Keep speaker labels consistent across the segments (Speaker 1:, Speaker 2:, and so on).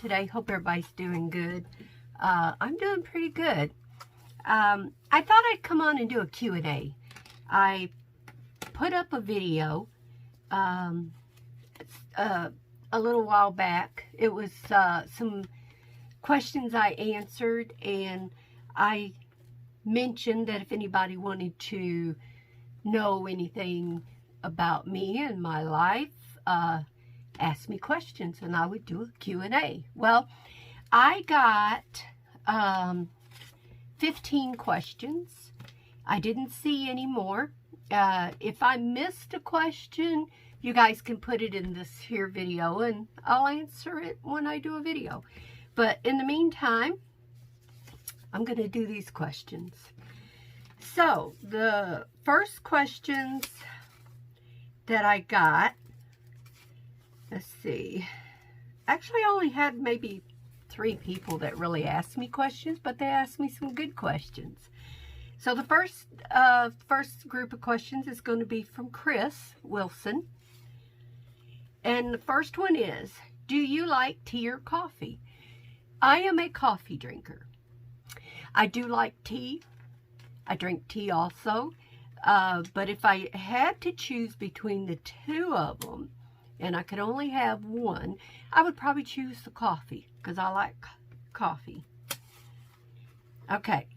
Speaker 1: today? Hope everybody's doing good. I'm doing pretty good. I thought I'd come on and do a Q&A. I put up a video a little while back. It was some questions I answered, and I mentioned that if anybody wanted to know anything about me and my life, ask me questions and I would do a Q&A. Well, I got 15 questions. I didn't see any more. If I missed a question, you guys can put it in this here video and I'll answer it when I do a video. But in the meantime, I'm going to do these questions. So the first questions that I got, let's see, actually I only had maybe 3 people that really asked me questions, but they asked me some good questions. So the first group of questions is going to be from Chris Wilson. And the first one is, do you like tea or coffee? I am a coffee drinker. I do like tea. I drink tea also. But if I had to choose between the two of them, and I could only have one, I would probably choose the coffee, because I like coffee. Okay.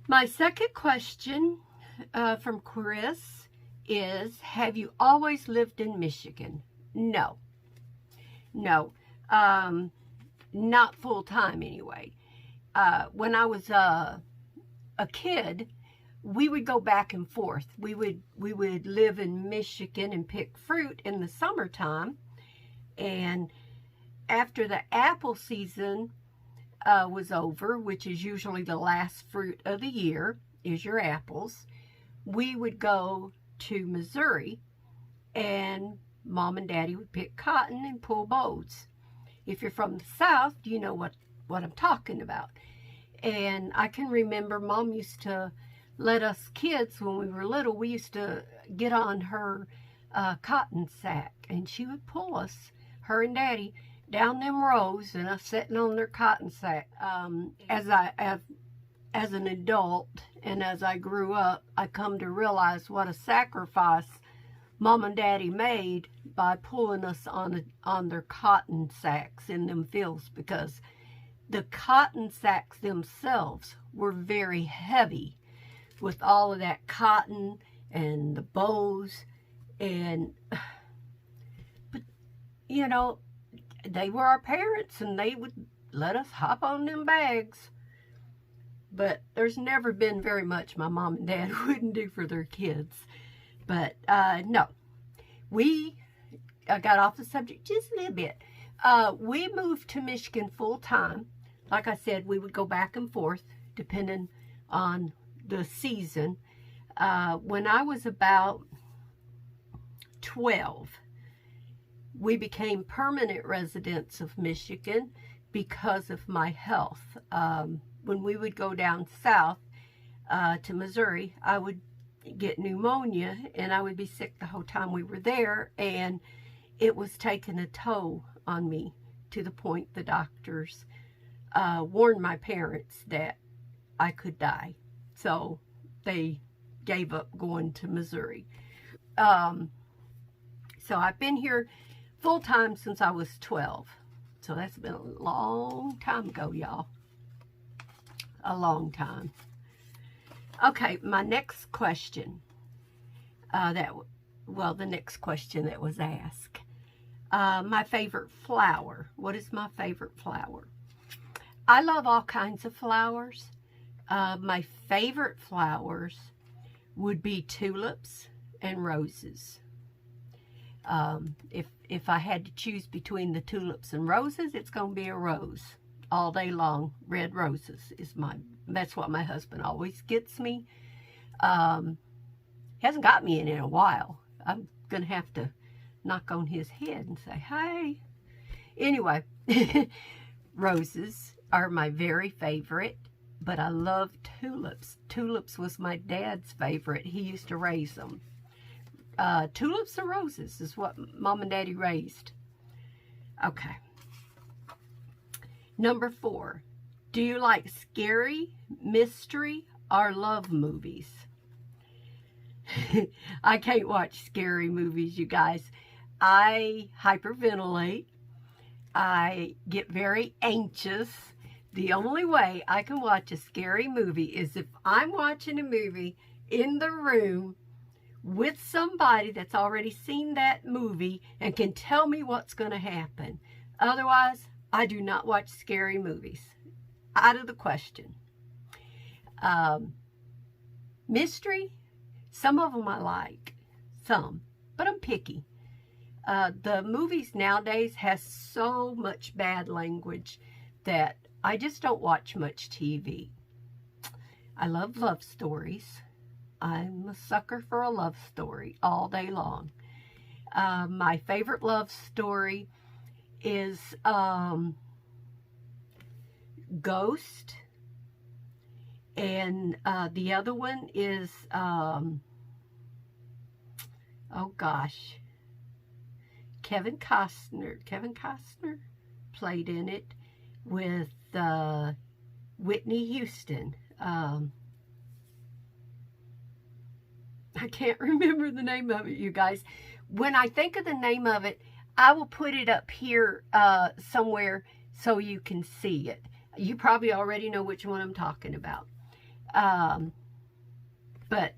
Speaker 1: My second question from Chris is, have you always lived in Michigan? No. No. Not full time anyway. When I was a kid, we would go back and forth. We would live in Michigan and pick fruit in the summertime. And after the apple season was over, which is usually the last fruit of the year, is your apples, we would go to Missouri, and Mom and Daddy would pick cotton and pull bows. If you're from the South, you know what I'm talking about. And I can remember Mom used to let us kids, when we were little, we used to get on her cotton sack, and she would pull us, her and Daddy, down them rows, and us sitting on their cotton sack. As an adult and as I grew up, I come to realize what a sacrifice Mom and Daddy made by pulling us on their cotton sacks in them fields, because the cotton sacks themselves were very heavy with all of that cotton and the bows, but you know, they were our parents and they would let us hop on them bags. But there's never been very much my mom and dad wouldn't do for their kids. But no, I got off the subject just a little bit. We moved to Michigan full time. Like I said, we would go back and forth depending on the season. When I was about 12, we became permanent residents of Michigan because of my health. When we would go down south to Missouri, I would get pneumonia and I would be sick the whole time we were there, and it was taking a toll on me to the point the doctors warned my parents that I could die. So they gave up going to Missouri. So I've been here full time since I was 12. So that's been a long time ago, y'all. A long time. Okay, my next question. The next question that was asked. My favorite flower. What is my favorite flower? I love all kinds of flowers. My favorite flowers would be tulips and roses. If I had to choose between the tulips and roses, it's going to be a rose. All day long, red roses that's what my husband always gets me. He hasn't got me in a while. I'm going to have to knock on his head and say, hey. Anyway, roses are my very favorite, but I love tulips. Tulips was my dad's favorite. He used to raise them. Tulips and roses is what Mom and Daddy raised. Okay. Number 4, do you like scary, mystery, or love movies? I can't watch scary movies, you guys. I hyperventilate. I get very anxious. The only way I can watch a scary movie is if I'm watching a movie in the room with somebody that's already seen that movie and can tell me what's going to happen. Otherwise, I do not watch scary movies. Out of the question. Mystery, some of them I like. Some. But I'm picky. The movies nowadays has so much bad language that I just don't watch much TV. I love stories. I'm a sucker for a love story all day long. My favorite love story is Ghost. And the other one is, oh gosh, Kevin Costner played in it with Whitney Houston. I can't remember the name of it, you guys. When I think of the name of it, I will put it up here somewhere so you can see it. You probably already know which one I'm talking about. But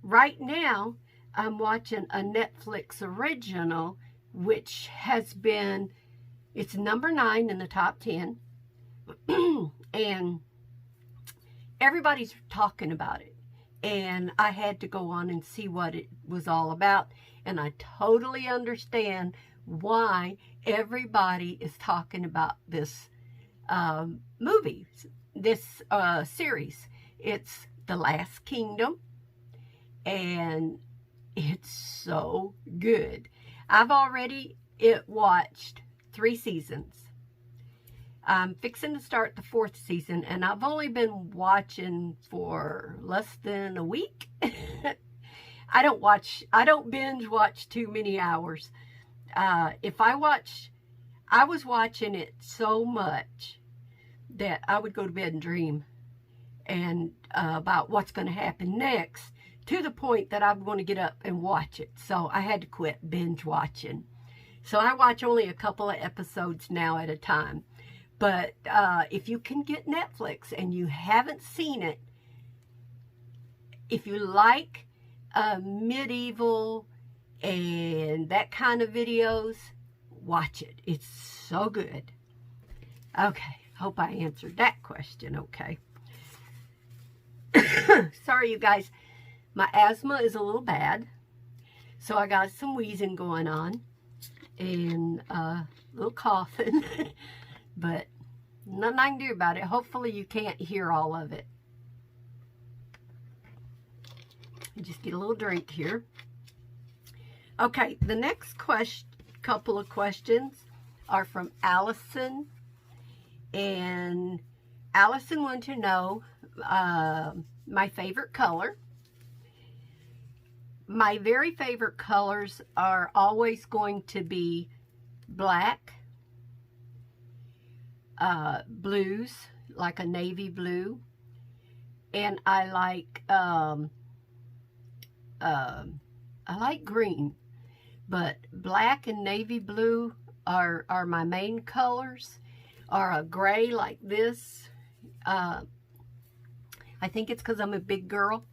Speaker 1: right now, I'm watching a Netflix original, which has been, it's number 9 in the top 10. And everybody's talking about it. And I had to go on and see what it was all about. And I totally understand why everybody is talking about this movie, this series. It's The Last Kingdom. And it's so good. I've already watched 3 seasons. I'm fixing to start the 4th season, and I've only been watching for less than a week. I don't binge watch too many hours. If I was watching it so much that I would go to bed and dream and about what's going to happen next, to the point that I'm going to get up and watch it. So I had to quit binge watching. So I watch only a couple of episodes now at a time. But if you can get Netflix and you haven't seen it, if you like medieval and that kind of videos, watch it. It's so good. Okay, hope I answered that question okay. Sorry, you guys. My asthma is a little bad, so I got some wheezing going on and a little coughing. But nothing I can do about it. Hopefully you can't hear all of it. Just get a little drink here. Okay, the next couple of questions are from Allison. And Allison wanted to know my favorite color. My very favorite colors are always going to be black, blues, like a navy blue, and I like green, but black and navy blue are my main colors, or a gray like this. I think it's because I'm a big girl,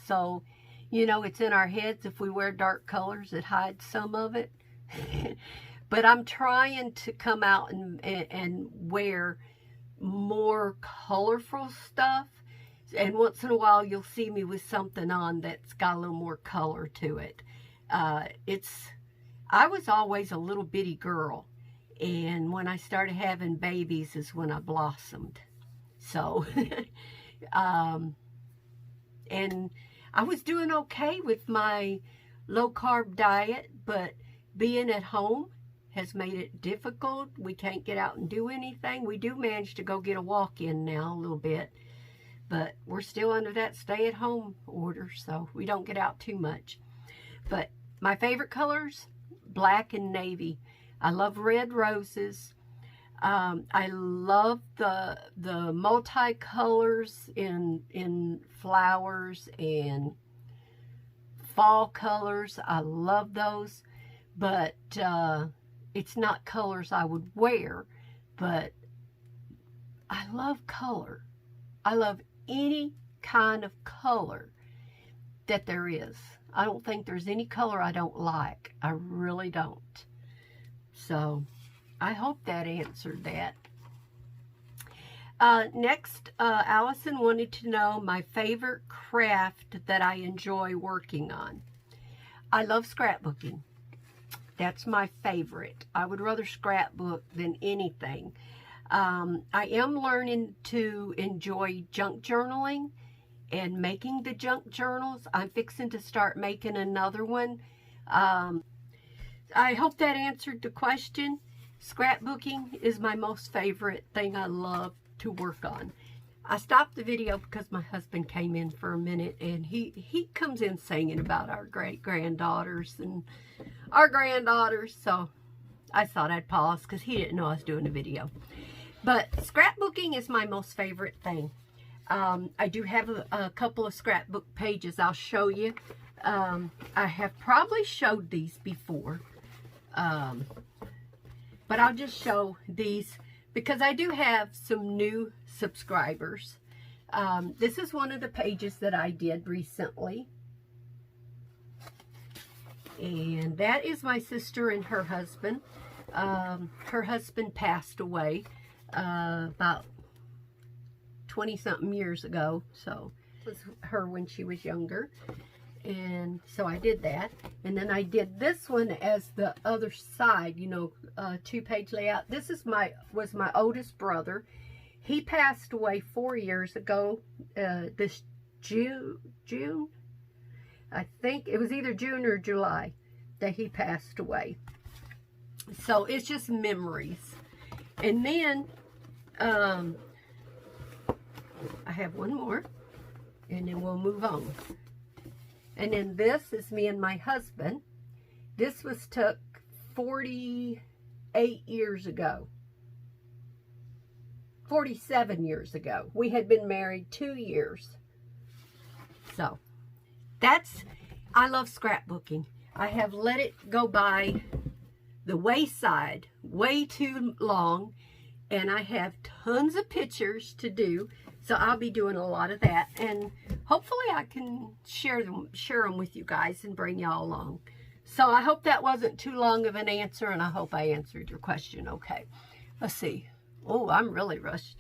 Speaker 1: so you know, it's in our heads. If we wear dark colors, it hides some of it. But I'm trying to come out and wear more colorful stuff. And once in a while, you'll see me with something on that's got a little more color to it. I was always a little bitty girl. And when I started having babies is when I blossomed. So, and I was doing okay with my low-carb diet, but being at home has made it difficult. We can't get out and do anything. We do manage to go get a walk in now a little bit, but we're still under that stay-at-home order, so we don't get out too much. But my favorite colors, black and navy. I love red roses. I love the multicolors in flowers and fall colors. I love those, but it's not colors I would wear, but I love color. I love any kind of color that there is. I don't think there's any color I don't like. I really don't. So I hope that answered that. Next, Allison wanted to know my favorite craft that I enjoy working on. I love scrapbooking. That's my favorite. I would rather scrapbook than anything. I am learning to enjoy junk journaling and making the junk journals. I'm fixing to start making another one. I hope that answered the question. Scrapbooking is my most favorite thing I love to work on. I stopped the video because my husband came in for a minute, and he comes in singing about our great-granddaughters and our granddaughters, so I thought I'd pause because he didn't know I was doing a video. But scrapbooking is my most favorite thing. I do have a couple of scrapbook pages I'll show you. I have probably showed these before, but I'll just show these because I do have some new subscribers. This is one of the pages that I did recently. And that is my sister and her husband. Her husband passed away about 20-something years ago. So it was her when she was younger. And so I did that. And then I did this one as the other side, you know, two-page layout. This is was my oldest brother. He passed away 4 years ago, this June. I think it was either June or July that he passed away. So it's just memories. And then I have one more, and then we'll move on. And then this is me and my husband. This was took 48 years ago. 47 years ago. We had been married 2 years. So, I love scrapbooking. I have let it go by the wayside way too long, and I have tons of pictures to do. So I'll be doing a lot of that, and hopefully I can share them with you guys and bring y'all along. So I hope that wasn't too long of an answer, and I hope I answered your question okay. Let's see. Oh, I'm really rushed.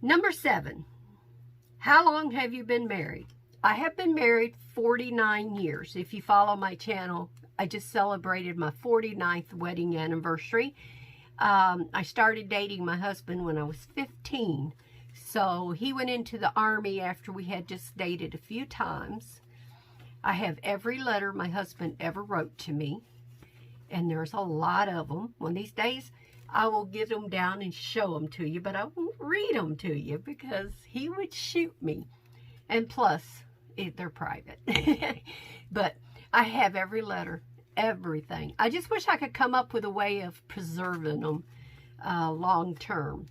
Speaker 1: Number 7. How long have you been married? I have been married 49 years. If you follow my channel, I just celebrated my 49th wedding anniversary. I started dating my husband when I was 15. So he went into the Army after we had just dated a few times. I have every letter my husband ever wrote to me, and there's a lot of them. One of these days, I will get them down and show them to you, but I won't read them to you because he would shoot me. And plus, they're private. But I have every letter, everything. I just wish I could come up with a way of preserving them long term.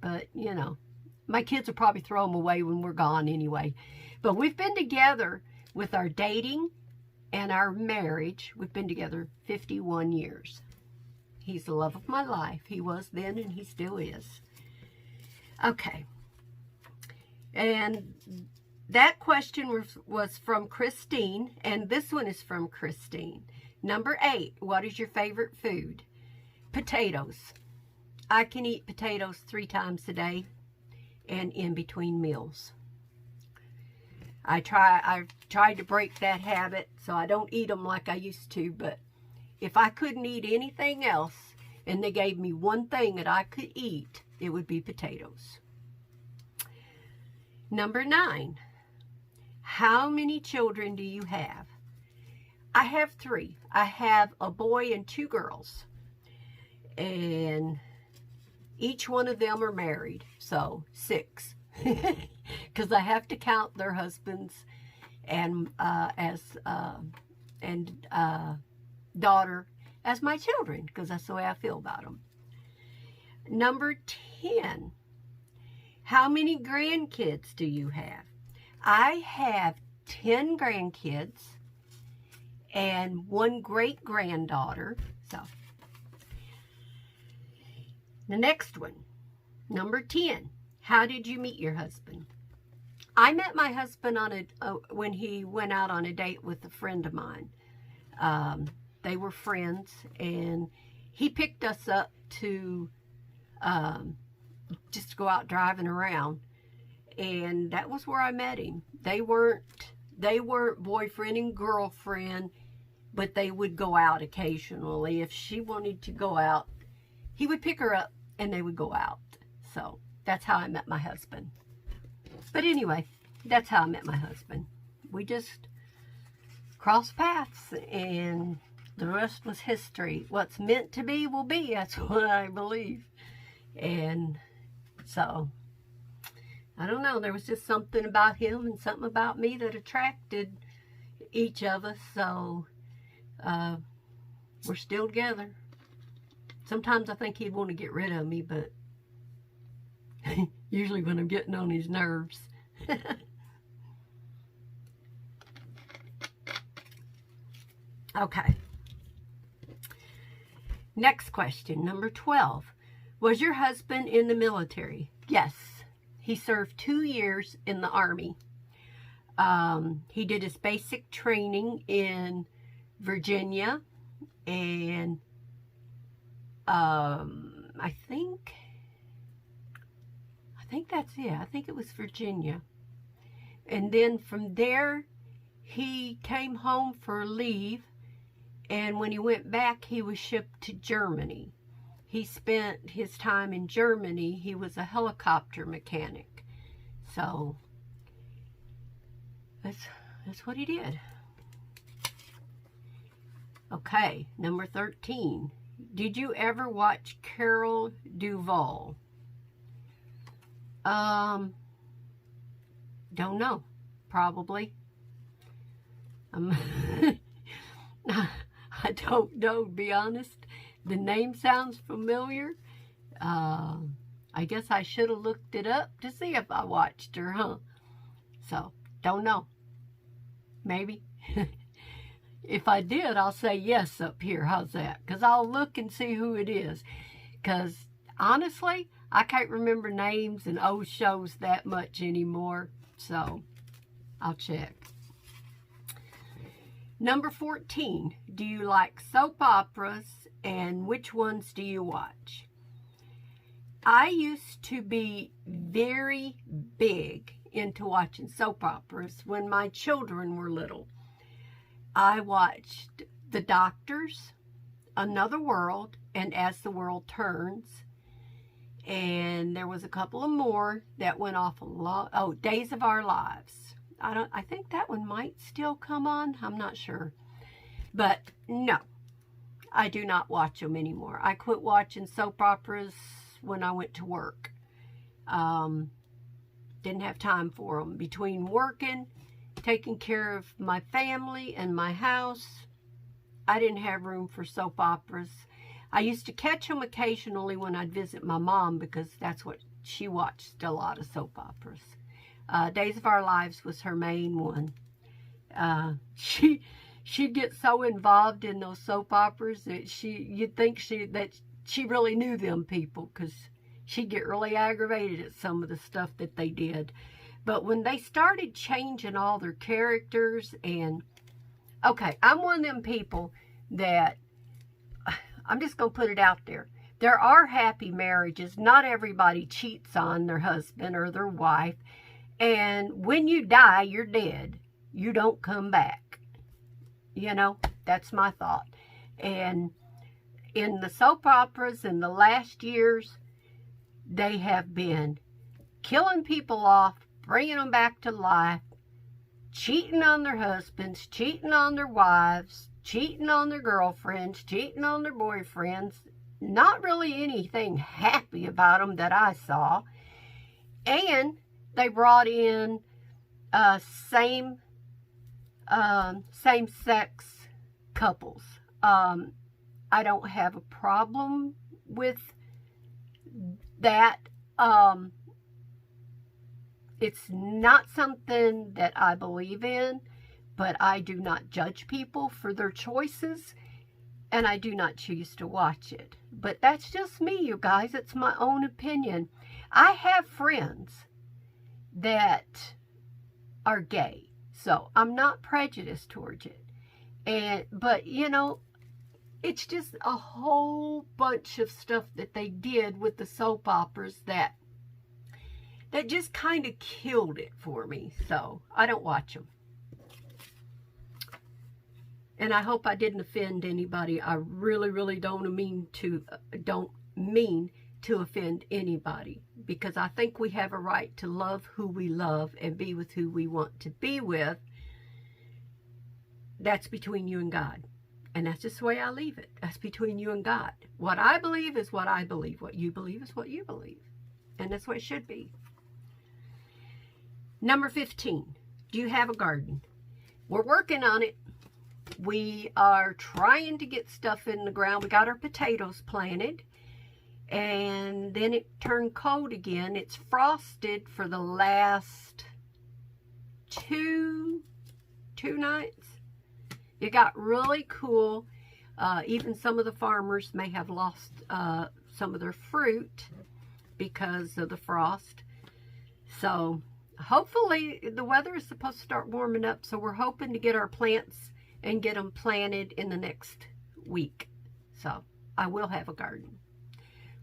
Speaker 1: But, you know, my kids will probably throw them away when we're gone anyway. But we've been together with our dating and our marriage. We've been together 51 years. He's the love of my life. He was then and he still is. Okay. And that question was from Christine. And this one is from Christine. Number 8. What is your favorite food? Potatoes. I can eat potatoes 3 times a day and in between meals. I've tried to break that habit, so I don't eat them like I used to, but if I couldn't eat anything else and they gave me one thing that I could eat, it would be potatoes. Number 9. How many children do you have? I have 3. I have a boy and 2 girls. And each one of them are married, so 6. Because I have to count their husbands and daughter as my children, because that's the way I feel about them. Number 10. How many grandkids do you have? I have 10 grandkids and 1 great-granddaughter. So, the next one, number 10. How did you meet your husband? I met my husband on when he went out on a date with a friend of mine. They were friends, and he picked us up to just go out driving around, and that was where I met him. They weren't boyfriend and girlfriend, but they would go out occasionally. If she wanted to go out, he would pick her up and they would go out. So that's how I met my husband. But anyway, that's how I met my husband. We just crossed paths, and the rest was history. What's meant to be will be. That's what I believe. And so, I don't know. There was just something about him and something about me that attracted each of us. So, we're still together. Sometimes I think he'd want to get rid of me, but usually when I'm getting on his nerves. Okay. Next question, number 12. Was your husband in the military? Yes. He served 2 years in the Army. He did his basic training in Virginia, and I think that's it. I think it was Virginia. And then from there, he came home for leave, and when he went back, he was shipped to Germany. He spent his time in Germany. He was a helicopter mechanic. So, that's what he did. Okay, number 13. Did you ever watch Carol Duvall? Don't know. Probably. I don't know, to be honest. The name sounds familiar. I guess I should have looked it up to see if I watched her, huh? So, don't know. Maybe. If I did, I'll say yes up here. How's that? Because I'll look and see who it is. Because, honestly, I can't remember names and old shows that much anymore. So, I'll check. Number 14. Do you like soap operas, and which ones do you watch? I used to be very big into watching soap operas when my children were little. I watched The Doctors, Another World, and As the World Turns. And there was a couple of more that went off a lot. Oh, Days of Our Lives. I think that one might still come on. I'm not sure. But no, I do not watch them anymore. I quit watching soap operas when I went to work. Didn't have time for them. Between working, taking care of my family and my house, I didn't have room for soap operas. I used to catch them occasionally when I'd visit my mom, because that's what she watched, a lot of soap operas. Days of Our Lives was her main one. She'd get so involved in those soap operas that you'd think that she really knew them people, because she'd get really aggravated at some of the stuff that they did. But when they started changing all their characters, and okay, I'm one of them people that, I'm just going to put it out there. There are happy marriages. Not everybody cheats on their husband or their wife. And when you die, you're dead. You don't come back. You know, that's my thought. And in the soap operas in the last years, they have been killing people off, bringing them back to life, cheating on their husbands, cheating on their wives, cheating on their girlfriends, cheating on their boyfriends. Not really anything happy about them that I saw. And they brought in same-sex couples. I don't have a problem with that it's not something that I believe in, but I do not judge people for their choices, and I do not choose to watch it. But that's just me, you guys. It's my own opinion. I have friends that are gay, so I'm not prejudiced towards it. But you know, it's just a whole bunch of stuff that they did with the soap operas that just kind of killed it for me. So I don't watch them. And I hope I didn't offend anybody. I really, really don't mean to offend anybody, because I think we have a right to love who we love and be with who we want to be with. That's between you and God. And that's just the way I leave it. That's between you and God. What I believe is what I believe. What you believe is what you believe. And that's what it should be. Number 15. Do you have a garden? We're working on it. We are trying to get stuff in the ground. We got our potatoes planted. And then it turned cold again. It's frosted for the last two nights. It got really cool. Even some of the farmers may have lost some of their fruit because of the frost. So hopefully the weather is supposed to start warming up. So we're hoping to get our plants and get them planted in the next week. So I will have a garden.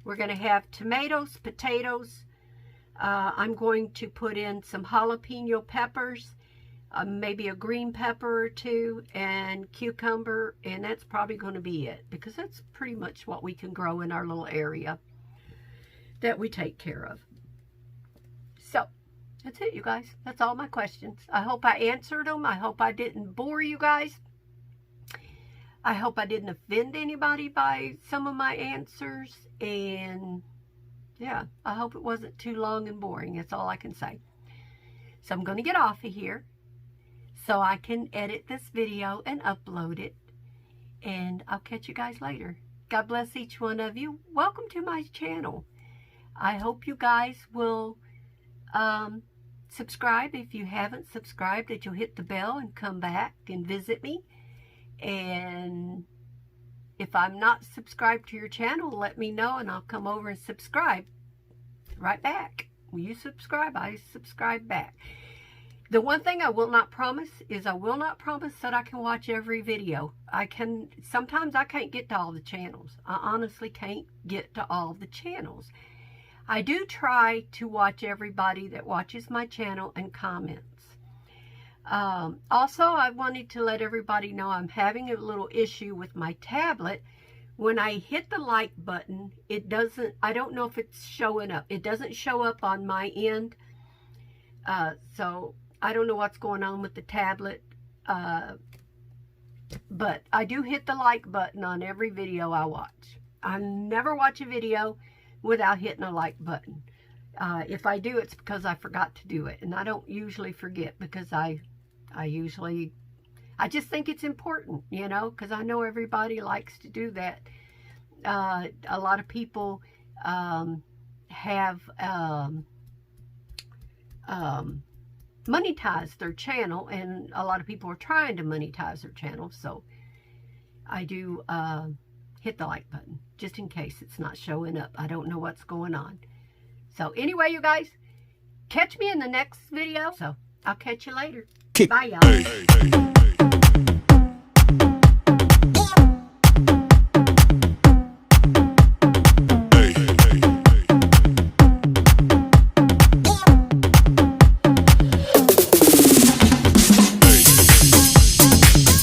Speaker 1: We're going to have tomatoes, potatoes. I'm going to put in some jalapeno peppers, maybe a green pepper or two, and cucumber, and that's probably going to be it, because that's pretty much what we can grow in our little area that we take care of. So that's it, you guys. That's all my questions. I hope I answered them. I hope I didn't bore you guys. I hope I didn't offend anybody by some of my answers. And yeah, I hope it wasn't too long and boring. That's all I can say. So I'm going to get off of here so I can edit this video and upload it. And I'll catch you guys later. God bless each one of you. Welcome to my channel. I hope you guys will subscribe. If you haven't subscribed, that you'll hit the bell and come back and visit me. And if I'm not subscribed to your channel, let me know and I'll come over and subscribe right back. When you subscribe, I subscribe back. The one thing I will not promise is I will not promise that I can watch every video. Sometimes I can't get to all the channels. I honestly can't get to all the channels. I do try to watch everybody that watches my channel and comments. Also, I wanted to let everybody know I'm having a little issue with my tablet. When I hit the like button, I don't know if it's showing up. It doesn't show up on my end. So I don't know what's going on with the tablet. But I do hit the like button on every video I watch. I never watch a video without hitting a like button. If I do, it's because I forgot to do it. And I don't usually forget, because I just think it's important, you know, because I know everybody likes to do that. A lot of people have monetized their channel, and a lot of people are trying to monetize their channel. So I do hit the like button just in case it's not showing up. I don't know what's going on. So anyway, you guys, catch me in the next video. So I'll catch you later. Bye, y'all.